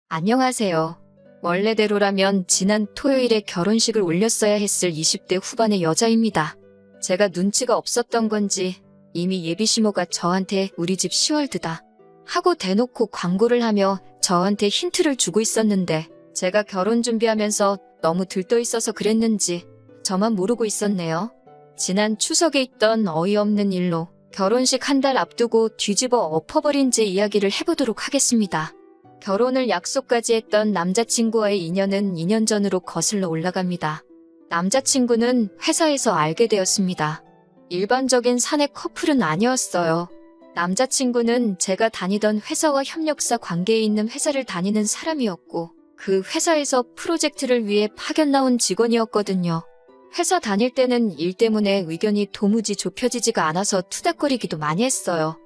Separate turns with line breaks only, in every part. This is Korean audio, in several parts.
안녕하세요. 원래대로라면 지난 토요일에 결혼식을 올렸어야 했을 20대 후반의 여자입니다. 제가 눈치가 없었던 건지 이미 예비시모가 저한테 우리 집 시월드다 하고 대놓고 광고를 하며 저한테 힌트를 주고 있었는데 제가 결혼 준비하면서 너무 들떠 있어서 그랬는지 저만 모르고 있었네요. 지난 추석에 있던 어이없는 일로 결혼식 한 달 앞두고 뒤집어 엎어버린 제 이야기를 해보도록 하겠습니다. 결혼을 약속까지 했던 남자친구와의 인연은 2년 전으로 거슬러 올라갑니다. 남자친구는 회사에서 알게 되었습니다. 일반적인 사내 커플은 아니었어요. 남자친구는 제가 다니던 회사와 협력사 관계에 있는 회사를 다니는 사람이었고 그 회사에서 프로젝트를 위해 파견 나온 직원이었거든요. 회사 다닐 때는 일 때문에 의견이 도무지 좁혀지지가 않아서 투닥거리기도 많이 했어요.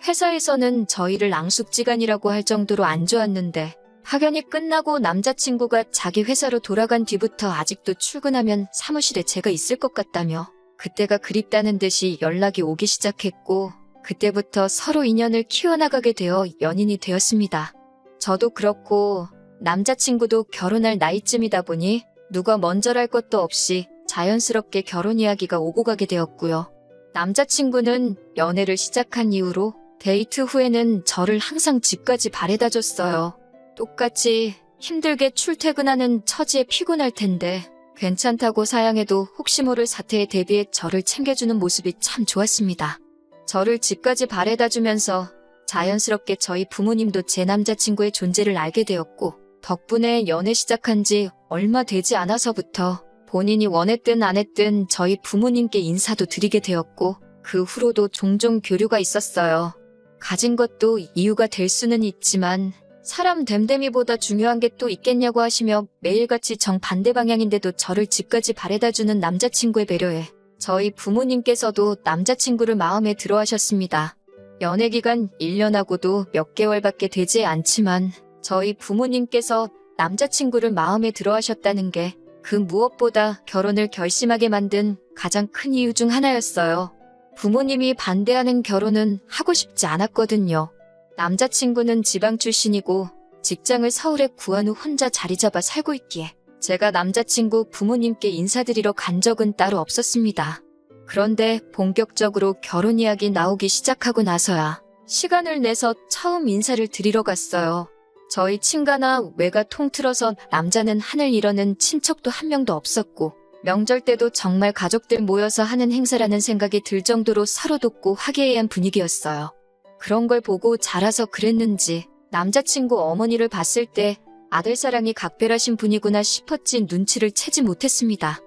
회사에서는 저희를 앙숙지간이라고 할 정도로 안 좋았는데 파견이 끝나고 남자친구가 자기 회사로 돌아간 뒤부터 아직도 출근하면 사무실에 제가 있을 것 같다며 그때가 그립다는 듯이 연락이 오기 시작했고 그때부터 서로 인연을 키워나가게 되어 연인이 되었습니다. 저도 그렇고 남자친구도 결혼할 나이쯤이다 보니 누가 먼저랄 것도 없이 자연스럽게 결혼 이야기가 오고 가게 되었고요. 남자친구는 연애를 시작한 이후로 데이트 후에는 저를 항상 집까지 바래다 줬어요. 똑같이 힘들게 출퇴근하는 처지에 피곤할 텐데 괜찮다고 사양해도 혹시 모를 사태에 대비해 저를 챙겨주는 모습이 참 좋았습니다. 저를 집까지 바래다 주면서 자연스럽게 저희 부모님도 제 남자친구의 존재를 알게 되었고 덕분에 연애 시작한 지 얼마 되지 않아서부터 본인이 원했든 안 했든 저희 부모님께 인사도 드리게 되었고 그 후로도 종종 교류가 있었어요. 가진 것도 이유가 될 수는 있지만 사람 됨됨이보다 중요한 게 또 있겠냐고 하시며 매일같이 정반대 방향인데도 저를 집까지 바래다주는 남자친구의 배려에 저희 부모님께서도 남자친구를 마음에 들어 하셨습니다. 연애기간 1년하고도 몇 개월밖에 되지 않지만 저희 부모님께서 남자친구를 마음에 들어 하셨다는 게 그 무엇보다 결혼을 결심하게 만든 가장 큰 이유 중 하나였어요. 부모님이 반대하는 결혼은 하고 싶지 않았거든요. 남자친구는 지방 출신이고 직장을 서울에 구한 후 혼자 자리 잡아 살고 있기에 제가 남자친구 부모님께 인사드리러 간 적은 따로 없었습니다. 그런데 본격적으로 결혼 이야기 나오기 시작하고 나서야 시간을 내서 처음 인사를 드리러 갔어요. 저희 친가나 외가 통틀어서 남자는 하늘 이러는 친척도 한 명도 없었고 명절 때도 정말 가족들 모여서 하는 행사라는 생각이 들 정도로 서로 돕고 화기애애한 분위기였어요. 그런 걸 보고 자라서 그랬는지 남자친구 어머니를 봤을 때 아들 사랑이 각별하신 분이구나 싶었지 눈치를 채지 못했습니다.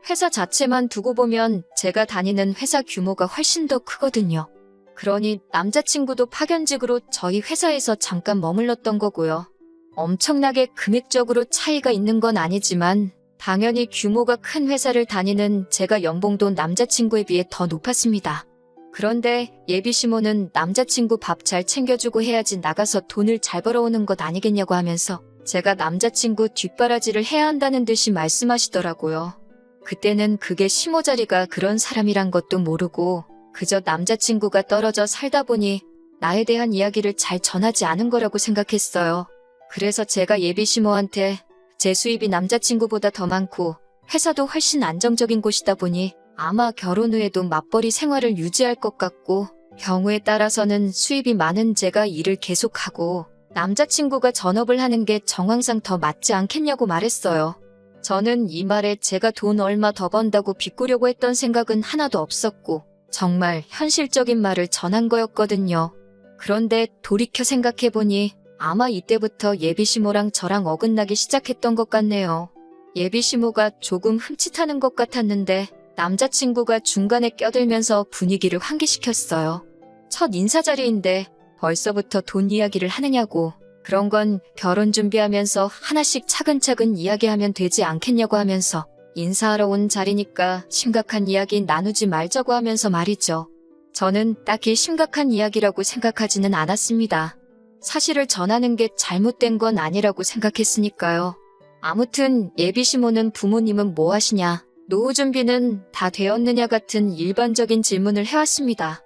회사 자체만 두고 보면 제가 다니는 회사 규모가 훨씬 더 크거든요. 그러니 남자친구도 파견직으로 저희 회사에서 잠깐 머물렀던 거고요. 엄청나게 금액적으로 차이가 있는 건 아니지만 당연히 규모가 큰 회사를 다니는 제가 연봉도 남자친구에 비해 더 높았습니다. 그런데 예비시모는 남자친구 밥 잘 챙겨주고 해야지 나가서 돈을 잘 벌어오는 것 아니겠냐고 하면서 제가 남자친구 뒷바라지를 해야 한다는 듯이 말씀하시더라고요. 그때는 그게 시모 자리가 그런 사람이란 것도 모르고 그저 남자친구가 떨어져 살다 보니 나에 대한 이야기를 잘 전하지 않은 거라고 생각했어요. 그래서 제가 예비시모한테 제 수입이 남자친구보다 더 많고 회사도 훨씬 안정적인 곳이다 보니 아마 결혼 후에도 맞벌이 생활을 유지할 것 같고 경우에 따라서는 수입이 많은 제가 일을 계속하고 남자친구가 전업을 하는 게 정황상 더 맞지 않겠냐고 말했어요. 저는 이 말에 제가 돈 얼마 더 번다고 비꼬려고 했던 생각은 하나도 없었고 정말 현실적인 말을 전한 거였거든요. 그런데 돌이켜 생각해보니 아마 이때부터 예비시모랑 저랑 어긋나기 시작했던 것 같네요. 예비시모가 조금 흠칫하는 것 같았는데 남자친구가 중간에 껴들면서 분위기를 환기시켰어요. 첫 인사 자리인데 벌써부터 돈 이야기를 하느냐고 그런 건 결혼 준비하면서 하나씩 차근차근 이야기하면 되지 않겠냐고 하면서 인사하러 온 자리니까 심각한 이야기 나누지 말자고 하면서 말이죠. 저는 딱히 심각한 이야기라고 생각하지는 않았습니다. 사실을 전하는 게 잘못된 건 아니라고 생각했으니까요. 아무튼 예비시모는 부모님은 뭐 하시냐, 노후 준비는 다 되었느냐 같은 일반적인 질문을 해왔습니다.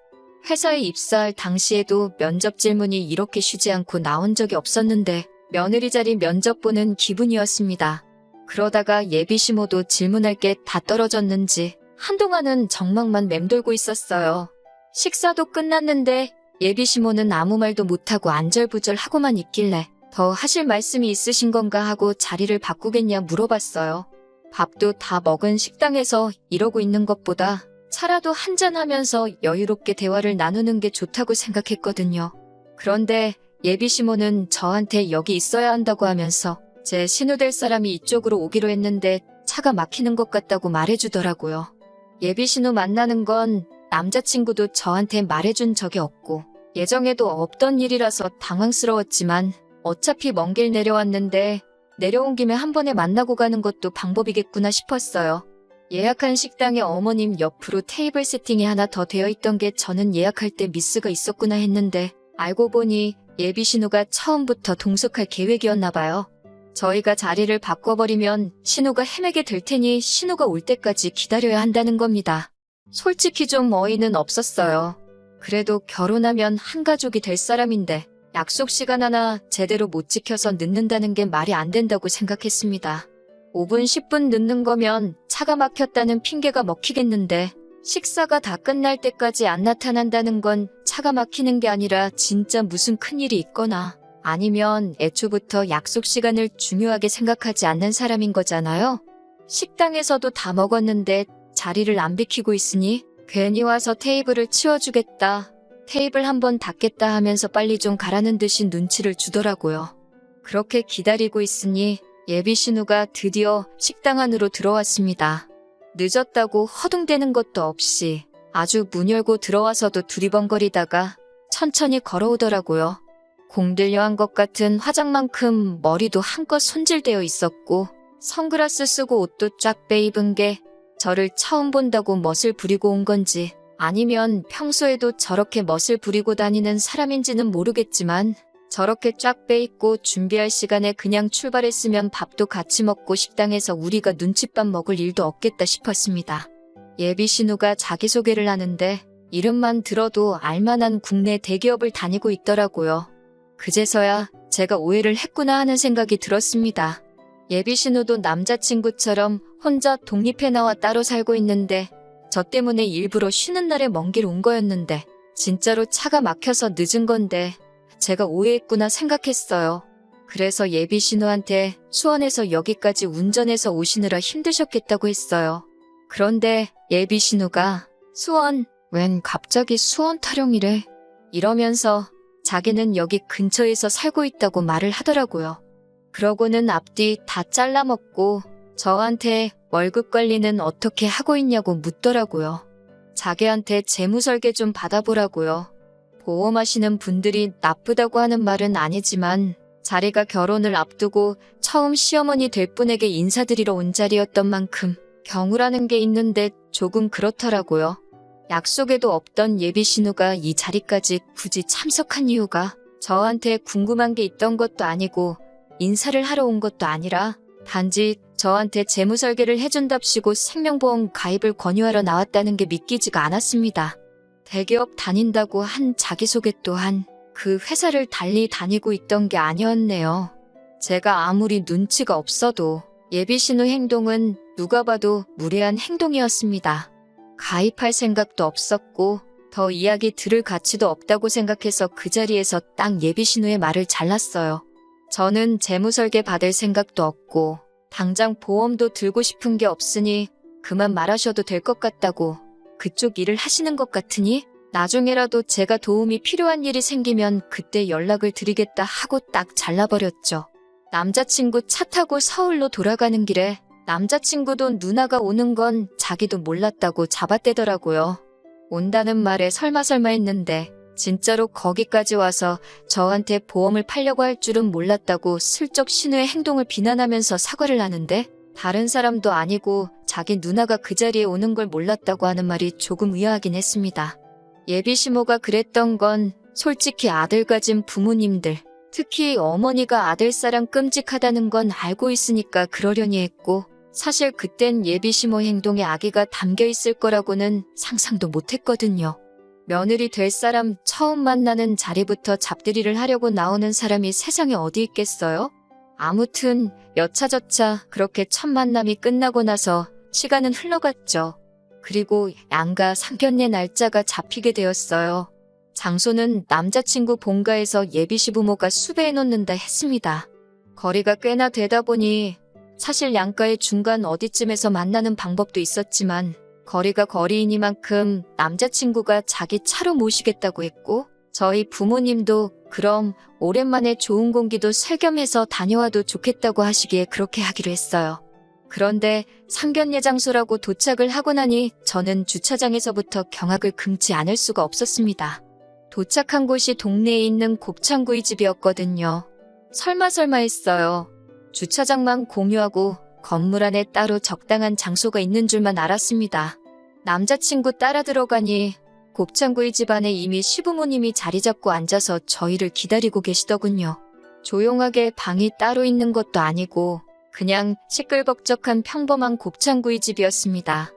회사에 입사할 당시에도 면접 질문이 이렇게 쉬지 않고 나온 적이 없었는데 며느리 자리 면접 보는 기분이었습니다. 그러다가 예비시모도 질문할 게 다 떨어졌는지 한동안은 정막만 맴돌고 있었어요. 식사도 끝났는데 예비시모는 아무 말도 못하고 안절부절하고만 있길래 더 하실 말씀이 있으신 건가 하고 자리를 바꾸겠냐 물어봤어요. 밥도 다 먹은 식당에서 이러고 있는 것보다 차라도 한잔하면서 여유롭게 대화를 나누는 게 좋다고 생각했거든요. 그런데 예비시모는 저한테 여기 있어야 한다고 하면서 제 신우될 사람이 이쪽으로 오기로 했는데 차가 막히는 것 같다고 말해주더라고요. 예비신우 만나는 건 남자친구도 저한테 말해준 적이 없고 예정에도 없던 일이라서 당황스러웠지만 어차피 먼 길 내려왔는데 내려온 김에 한 번에 만나고 가는 것도 방법이겠구나 싶었어요. 예약한 식당에 어머님 옆으로 테이블 세팅이 하나 더 되어 있던 게 저는 예약할 때 미스가 있었구나 했는데 알고 보니 예비신우가 처음부터 동석할 계획이었나 봐요. 저희가 자리를 바꿔버리면 신우가 헤매게 될 테니 신우가 올 때까지 기다려야 한다는 겁니다. 솔직히 좀 어이는 없었어요. 그래도 결혼하면 한 가족이 될 사람인데 약속 시간 하나 제대로 못 지켜서 늦는다는 게 말이 안 된다고 생각했습니다. 5분 10분 늦는 거면 차가 막혔다는 핑계가 먹히겠는데 식사가 다 끝날 때까지 안 나타난다는 건 차가 막히는 게 아니라 진짜 무슨 큰일이 있거나 아니면 애초부터 약속 시간을 중요하게 생각하지 않는 사람인 거잖아요. 식당에서도 다 먹었는데 자리를 안 비키고 있으니 괜히 와서 테이블을 치워주겠다, 테이블 한번 닦겠다 하면서 빨리 좀 가라는 듯이 눈치를 주더라고요. 그렇게 기다리고 있으니 예비신우가 드디어 식당 안으로 들어왔습니다. 늦었다고 허둥대는 것도 없이 아주 문 열고 들어와서도 두리번거리다가 천천히 걸어오더라고요. 공들여한 것 같은 화장만큼 머리도 한껏 손질되어 있었고 선글라스 쓰고 옷도 쫙 빼입은 게 저를 처음 본다고 멋을 부리고 온 건지 아니면 평소에도 저렇게 멋을 부리고 다니는 사람인지는 모르겠지만 저렇게 쫙 빼입고 준비할 시간에 그냥 출발했으면 밥도 같이 먹고 식당에서 우리가 눈칫밥 먹을 일도 없겠다 싶었습니다. 예비신우가 자기소개를 하는데 이름만 들어도 알만한 국내 대기업을 다니고 있더라고요. 그제서야 제가 오해를 했구나 하는 생각이 들었습니다. 예비신우도 남자친구처럼 혼자 독립해 나와 따로 살고 있는데 저 때문에 일부러 쉬는 날에 먼 길 온 거였는데 진짜로 차가 막혀서 늦은 건데 제가 오해했구나 생각했어요. 그래서 예비신우한테 수원에서 여기까지 운전해서 오시느라 힘드셨겠다고 했어요. 그런데 예비신우가 수원? 웬 갑자기 수원 타령이래? 이러면서 자기는 여기 근처에서 살고 있다고 말을 하더라고요. 그러고는 앞뒤 다 잘라먹고 저한테 월급 관리는 어떻게 하고 있냐고 묻더라고요. 자기한테 재무설계 좀 받아보라고요. 보험하시는 분들이 나쁘다고 하는 말은 아니지만 자리가 결혼을 앞두고 처음 시어머니 될 분에게 인사드리러 온 자리였던 만큼 경우라는 게 있는데 조금 그렇더라고요. 약속에도 없던 예비신우가 이 자리까지 굳이 참석한 이유가 저한테 궁금한 게 있던 것도 아니고 인사를 하러 온 것도 아니라 단지 저한테 재무설계를 해준답시고 생명보험 가입을 권유하러 나왔다는 게 믿기지가 않았습니다. 대기업 다닌다고 한 자기소개 또한 그 회사를 달리 다니고 있던 게 아니었네요. 제가 아무리 눈치가 없어도 예비신우 행동은 누가 봐도 무례한 행동이었습니다. 가입할 생각도 없었고 더 이야기 들을 가치도 없다고 생각해서 그 자리에서 딱 예비신우의 말을 잘랐어요. 저는 재무설계 받을 생각도 없고 당장 보험도 들고 싶은 게 없으니 그만 말하셔도 될 것 같다고, 그쪽 일을 하시는 것 같으니 나중에라도 제가 도움이 필요한 일이 생기면 그때 연락을 드리겠다 하고 딱 잘라버렸죠. 남자친구 차 타고 서울로 돌아가는 길에 남자친구도 누나가 오는 건 자기도 몰랐다고 잡아떼더라고요. 온다는 말에 설마 했는데 진짜로 거기까지 와서 저한테 보험을 팔려고 할 줄은 몰랐다고 슬쩍 신우의 행동을 비난하면서 사과를 하는데 다른 사람도 아니고 자기 누나가 그 자리에 오는 걸 몰랐다고 하는 말이 조금 의아하긴 했습니다. 예비시모가 그랬던 건 솔직히 아들 가진 부모님들, 특히 어머니가 아들 사랑 끔찍하다는 건 알고 있으니까 그러려니 했고 사실 그땐 예비시모 행동에 악의가 담겨 있을 거라고는 상상도 못했거든요. 며느리 될 사람 처음 만나는 자리부터 잡들이를 하려고 나오는 사람이 세상에 어디 있겠어요? 아무튼 여차저차 그렇게 첫 만남이 끝나고 나서 시간은 흘러갔죠. 그리고 양가 상견례 날짜가 잡히게 되었어요. 장소는 남자친구 본가에서 예비시부모가 수배해 놓는다 했습니다. 거리가 꽤나 되다 보니 사실 양가의 중간 어디쯤에서 만나는 방법도 있었지만 거리가 거리이니만큼 남자친구가 자기 차로 모시겠다고 했고 저희 부모님도 그럼 오랜만에 좋은 공기도 살겸해서 다녀와도 좋겠다고 하시기에 그렇게 하기로 했어요. 그런데 상견례 장소라고 도착을 하고 나니 저는 주차장에서부터 경악을 금치 않을 수가 없었습니다. 도착한 곳이 동네에 있는 곱창구이 집이었거든요. 설마 했어요. 주차장만 공유하고 건물 안에 따로 적당한 장소가 있는 줄만 알았습니다. 남자친구 따라 들어가니 곱창구이 집 안에 이미 시부모님이 자리 잡고 앉아서 저희를 기다리고 계시더군요. 조용하게 방이 따로 있는 것도 아니고 그냥 시끌벅적한 평범한 곱창구이 집이었습니다.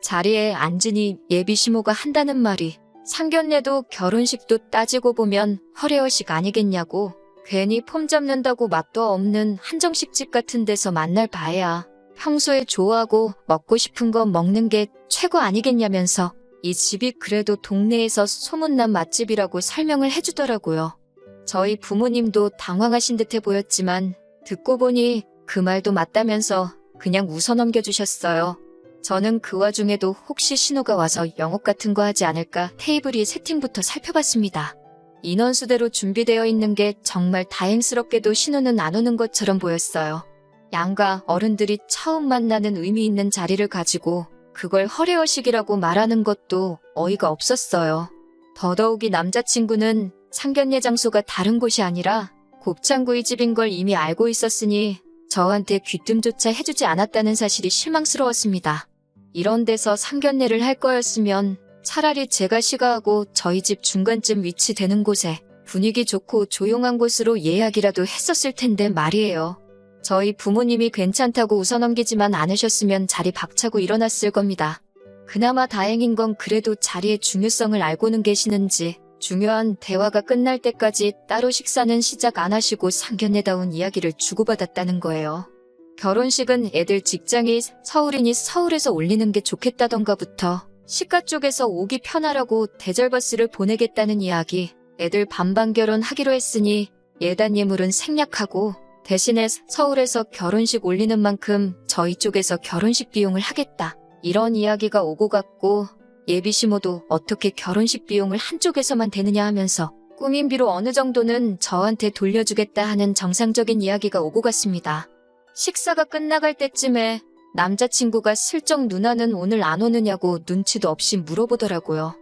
자리에 앉으니 예비시모가 한다는 말이 상견례도 결혼식도 따지고 보면 허례허식 아니겠냐고 괜히 폼 잡는다고 맛도 없는 한정식집 같은 데서 만날 바에야 평소에 좋아하고 먹고 싶은 거 먹는 게 최고 아니겠냐면서 이 집이 그래도 동네에서 소문난 맛집이라고 설명을 해주더라고요. 저희 부모님도 당황하신 듯해 보였지만 듣고 보니 그 말도 맞다면서 그냥 웃어 넘겨주셨어요. 저는 그 와중에도 혹시 신우가 와서 영업 같은 거 하지 않을까 테이블 위 세팅부터 살펴봤습니다. 인원수대로 준비되어 있는 게 정말 다행스럽게도 신우는 안 오는 것처럼 보였어요. 양가 어른들이 처음 만나는 의미 있는 자리를 가지고 그걸 허례허식이라고 말하는 것도 어이가 없었어요. 더더욱이 남자친구는 상견례 장소가 다른 곳이 아니라 곱창구이 집인 걸 이미 알고 있었으니 저한테 귀뜸조차 해주지 않았다는 사실이 실망스러웠습니다. 이런 데서 상견례를 할 거였으면 차라리 제가 시가하고 저희 집 중간쯤 위치되는 곳에 분위기 좋고 조용한 곳으로 예약이라도 했었을 텐데 말이에요. 저희 부모님이 괜찮다고 웃어넘기지만 않으셨으면 자리 박차고 일어났을 겁니다. 그나마 다행인 건 그래도 자리의 중요성을 알고는 계시는지 중요한 대화가 끝날 때까지 따로 식사는 시작 안 하시고 상견례다운 이야기를 주고받았다는 거예요. 결혼식은 애들 직장이 서울이니 서울에서 올리는 게 좋겠다던가부터 시가 쪽에서 오기 편하라고 대절버스를 보내겠다는 이야기, 애들 반반 결혼하기로 했으니 예단 예물은 생략하고 대신에 서울에서 결혼식 올리는 만큼 저희 쪽에서 결혼식 비용을 하겠다. 이런 이야기가 오고 갔고 예비시모도 어떻게 결혼식 비용을 한쪽에서만 대느냐 하면서 꾸민비로 어느 정도는 저한테 돌려주겠다 하는 정상적인 이야기가 오고 갔습니다. 식사가 끝나갈 때쯤에 남자친구가 슬쩍 누나는 오늘 안 오느냐고 눈치도 없이 물어보더라고요.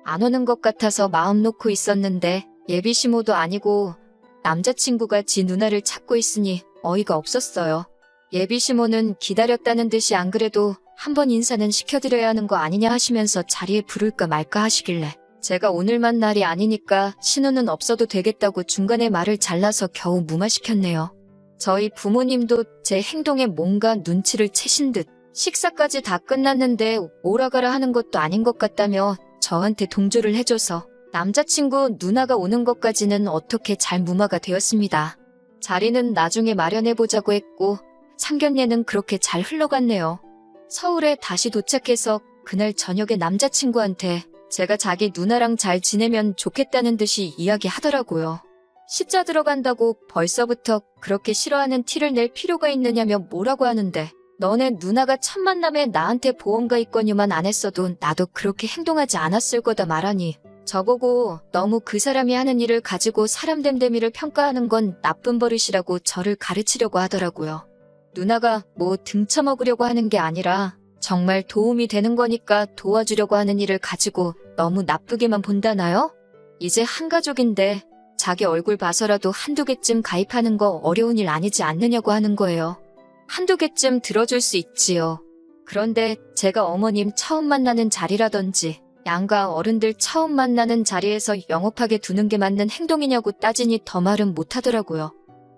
안 오는 것 같아서 마음 놓고 있었는데 예비시모도 아니고 남자친구가 지 누나를 찾고 있으니 어이가 없었어요. 예비시모는 기다렸다는 듯이 안 그래도 한번 인사는 시켜드려야 하는 거 아니냐 하시면서 자리에 부를까 말까 하시길래 제가 오늘만 날이 아니니까 신우는 없어도 되겠다고 중간에 말을 잘라서 겨우 무마시켰네요. 저희 부모님도 제 행동에 뭔가 눈치를 채신 듯 식사까지 다 끝났는데 오라가라 하는 것도 아닌 것 같다며 저한테 동조를 해줘서 남자친구 누나가 오는 것까지는 어떻게 잘 무마가 되었습니다. 자리는 나중에 마련해보자고 했고 상견례는 그렇게 잘 흘러갔네요. 서울에 다시 도착해서 그날 저녁에 남자친구한테 제가 자기 누나랑 잘 지내면 좋겠다는 듯이 이야기하더라고요. 시자 들어간다고 벌써부터 그렇게 싫어하는 티를 낼 필요가 있느냐며 뭐라고 하는데 너네 누나가 첫 만남에 나한테 보험가입권유만 안 했어도 나도 그렇게 행동하지 않았을 거다 말하니 저보고 너무 그 사람이 하는 일을 가지고 사람 됨됨이를 평가하는 건 나쁜 버릇이라고 저를 가르치려고 하더라고요. 누나가 뭐 등쳐먹으려고 하는 게 아니라 정말 도움이 되는 거니까 도와주려고 하는 일을 가지고 너무 나쁘게만 본다나요? 이제 한 가족인데 자기 얼굴 봐서라도 한두 개쯤 가입하는 거 어려운 일 아니지 않느냐고 하는 거예요. 한두 개쯤 들어줄 수 있지요. 그런데 제가 어머님 처음 만나는 자리라든지 양가 어른들 처음 만나는 자리에서 영업하게 두는 게 맞는 행동이냐고 따지니 더 말은 못하더라고요.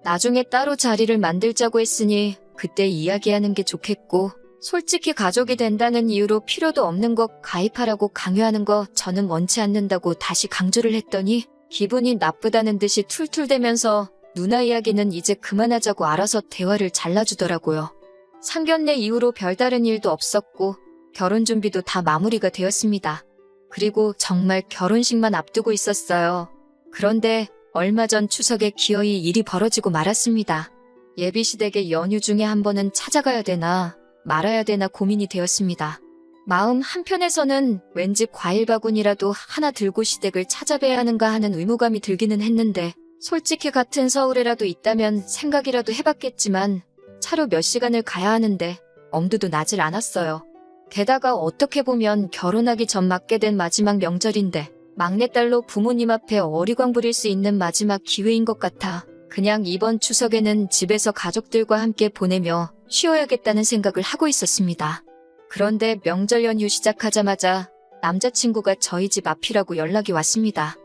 나중에 따로 자리를 만들자고 했으니 그때 이야기하는 게 좋겠고 솔직히 가족이 된다는 이유로 필요도 없는 거 가입하라고 강요하는 거 저는 원치 않는다고 다시 강조를 했더니 기분이 나쁘다는 듯이 툴툴대면서 누나 이야기는 이제 그만하자고 알아서 대화를 잘라주더라고요. 상견례 이후로 별다른 일도 없었고 결혼 준비도 다 마무리가 되었습니다. 그리고 정말 결혼식만 앞두고 있었어요. 그런데 얼마 전 추석에 기어이 일이 벌어지고 말았습니다. 예비시댁의 연휴 중에 한 번은 찾아가야 되나 말아야 되나 고민이 되었습니다. 마음 한편에서는 왠지 과일 바구니라도 하나 들고 시댁을 찾아뵈야 하는가 하는 의무감이 들기는 했는데 솔직히 같은 서울에라도 있다면 생각이라도 해봤겠지만 차로 몇 시간을 가야 하는데 엄두도 나질 않았어요. 게다가 어떻게 보면 결혼하기 전 맞게 된 마지막 명절인데 막내딸로 부모님 앞에 어리광 부릴 수 있는 마지막 기회인 것 같아 그냥 이번 추석에는 집에서 가족들과 함께 보내며 쉬어야겠다는 생각을 하고 있었습니다. 그런데 명절 연휴 시작하자마자 남자친구가 저희 집 앞이라고 연락이 왔습니다.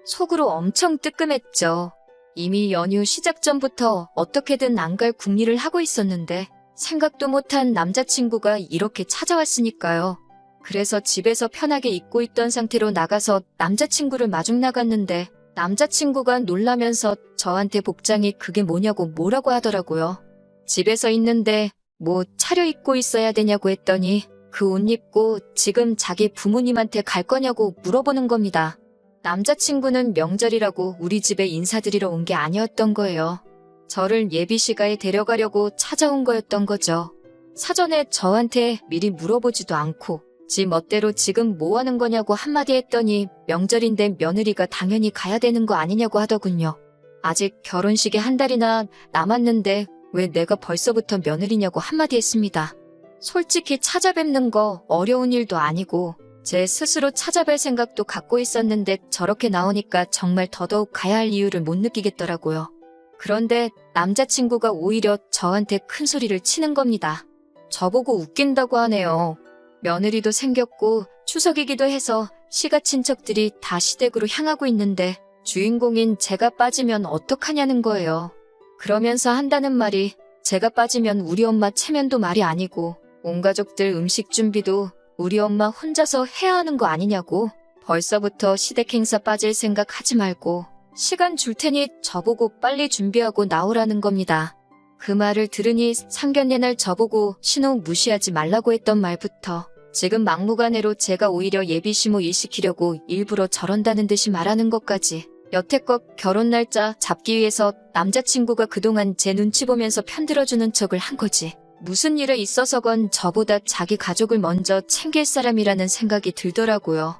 속으로 엄청 뜨끔했죠. 이미 연휴 시작 전부터 어떻게든 안 갈 궁리를 하고 있었는데 생각도 못한 남자친구가 이렇게 찾아왔으니까요. 그래서 집에서 편하게 있고 있던 상태로 나가서 남자친구를 마중 나갔는데 남자친구가 놀라면서 저한테 복장이 그게 뭐냐고 뭐라고 하더라고요. 집에서 있는데 뭐 차려입고 있어야 되냐고 했더니 그 옷 입고 지금 자기 부모님한테 갈 거냐고 물어보는 겁니다. 남자친구는 명절이라고 우리 집에 인사드리러 온 게 아니었던 거예요. 저를 예비시가에 데려가려고 찾아온 거였던 거죠. 사전에 저한테 미리 물어보지도 않고 지 멋대로 지금 뭐 하는 거냐고 한마디 했더니 명절인데 며느리가 당연히 가야 되는 거 아니냐고 하더군요. 아직 결혼식에 한 달이나 남았는데 왜 내가 벌써부터 며느리냐고 한마디 했습니다. 솔직히 찾아뵙는 거 어려운 일도 아니고 제 스스로 찾아뵐 생각도 갖고 있었는데 저렇게 나오니까 정말 더더욱 가야 할 이유를 못 느끼겠더라고요. 그런데 남자친구가 오히려 저한테 큰 소리를 치는 겁니다. 저보고 웃긴다고 하네요. 며느리도 생겼고 추석이기도 해서 시가 친척들이 다 시댁으로 향하고 있는데 주인공인 제가 빠지면 어떡하냐는 거예요. 그러면서 한다는 말이 제가 빠지면 우리 엄마 체면도 말이 아니고 온 가족들 음식 준비도 우리 엄마 혼자서 해야 하는 거 아니냐고 벌써부터 시댁 행사 빠질 생각 하지 말고 시간 줄 테니 저보고 빨리 준비하고 나오라는 겁니다. 그 말을 들으니 상견례 날 저보고 신호 무시하지 말라고 했던 말부터 지금 막무가내로 제가 오히려 예비시모 일 시키려고 일부러 저런다는 듯이 말하는 것까지 여태껏 결혼 날짜 잡기 위해서 남자친구가 그동안 제 눈치 보면서 편들어주는 척을 한 거지. 무슨 일에 있어서건 저보다 자기 가족을 먼저 챙길 사람이라는 생각이 들더라고요.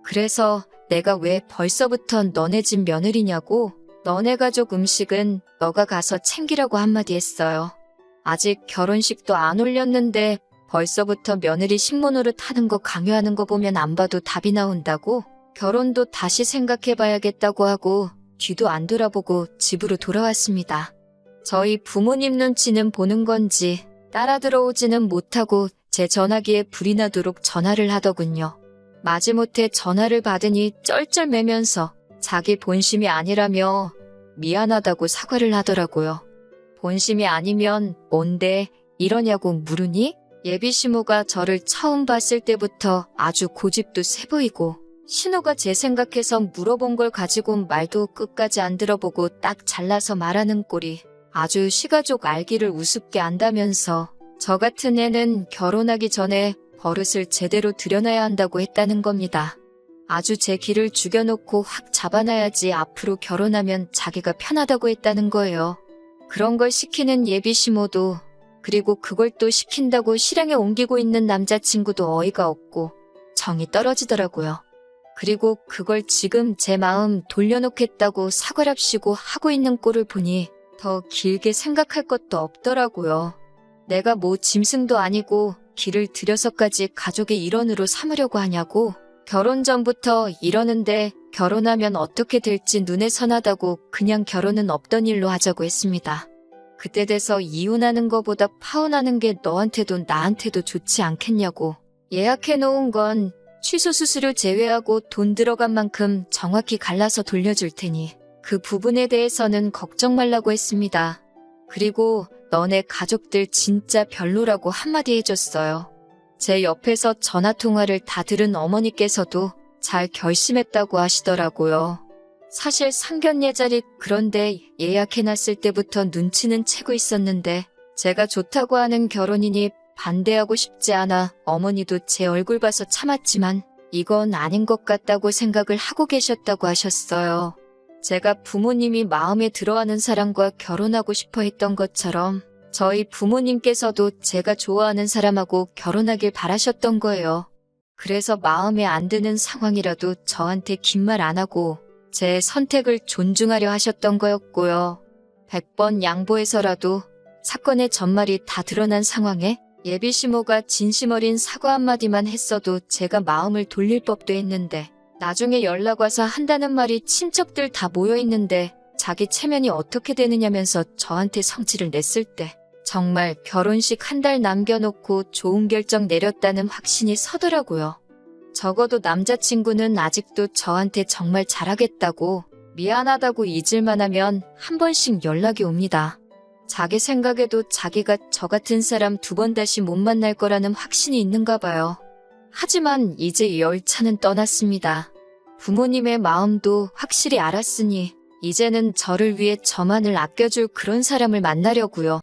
그래서 내가 왜 벌써부터 너네 집 며느리냐고 너네 가족 음식은 너가 가서 챙기라고 한마디 했어요. 아직 결혼식도 안 올렸는데 벌써부터 며느리 식모노릇 하는 거 강요하는 거 보면 안 봐도 답이 나온다고 결혼도 다시 생각해봐야겠다고 하고 뒤도 안 돌아보고 집으로 돌아왔습니다. 저희 부모님 눈치는 보는 건지 따라 들어오지는 못하고 제 전화기에 불이 나도록 전화를 하더군요. 마지못해 전화를 받으니 쩔쩔매면서 자기 본심이 아니라며 미안하다고 사과를 하더라고요. 본심이 아니면 뭔데 이러냐고 물으니 예비시모가 저를 처음 봤을 때부터 아주 고집도 세 보이고 신호가 제 생각해서 물어본 걸 가지고 말도 끝까지 안 들어보고 딱 잘라서 말하는 꼴이 아주 시가족 알기를 우습게 안다면서 저 같은 애는 결혼하기 전에 버릇을 제대로 들여놔야 한다고 했다는 겁니다. 아주 제 길을 죽여놓고 확 잡아놔야지 앞으로 결혼하면 자기가 편하다고 했다는 거예요. 그런 걸 시키는 예비시모도 그리고 그걸 또 시킨다고 실행에 옮기고 있는 남자친구도 어이가 없고 정이 떨어지더라고요. 그리고 그걸 지금 제 마음 돌려놓겠다고 사과랍시고 하고 있는 꼴을 보니 더 길게 생각할 것도 없더라고요. 내가 뭐 짐승도 아니고 길을 들여서까지 가족의 일원으로 삼으려고 하냐고 결혼 전부터 이러는데 결혼하면 어떻게 될지 눈에 선하다고 그냥 결혼은 없던 일로 하자고 했습니다. 그때 돼서 이혼하는 거보다 파혼하는 게 너한테도 나한테도 좋지 않겠냐고. 예약해놓은 건 취소 수수료 제외하고 돈 들어간 만큼 정확히 갈라서 돌려줄 테니 그 부분에 대해서는 걱정 말라고 했습니다. 그리고 너네 가족들 진짜 별로라고 한마디 해줬어요. 제 옆에서 전화통화를 다 들은 어머니께서도 잘 결심했다고 하시더라고요. 사실 상견례 자리 그런데 예약해놨을 때부터 눈치는 채고 있었는데 제가 좋다고 하는 결혼이니 반대하고 싶지 않아 어머니도 제 얼굴 봐서 참았지만 이건 아닌 것 같다고 생각을 하고 계셨다고 하셨어요. 제가 부모님이 마음에 들어하는 사람과 결혼하고 싶어 했던 것처럼 저희 부모님께서도 제가 좋아하는 사람하고 결혼하길 바라셨던 거예요. 그래서 마음에 안 드는 상황이라도 저한테 긴 말 안 하고 제 선택을 존중하려 하셨던 거였고요. 100번 양보해서라도 사건의 전말이 다 드러난 상황에 예비 시모가 진심 어린 사과 한마디만 했어도 제가 마음을 돌릴 법도 했는데 나중에 연락 와서 한다는 말이 친척들 다 모여있는데 자기 체면이 어떻게 되느냐면서 저한테 성질을 냈을 때 정말 결혼식 한 달 남겨놓고 좋은 결정 내렸다는 확신이 서더라고요. 적어도 남자친구는 아직도 저한테 정말 잘하겠다고 미안하다고 잊을만 하면 한 번씩 연락이 옵니다. 자기 생각에도 자기가 저 같은 사람 2번 다시 못 만날 거라는 확신이 있는가 봐요. 하지만 이제 열차는 떠났습니다. 부모님의 마음도 확실히 알았으니 이제는 저를 위해 저만을 아껴줄 그런 사람을 만나려고요.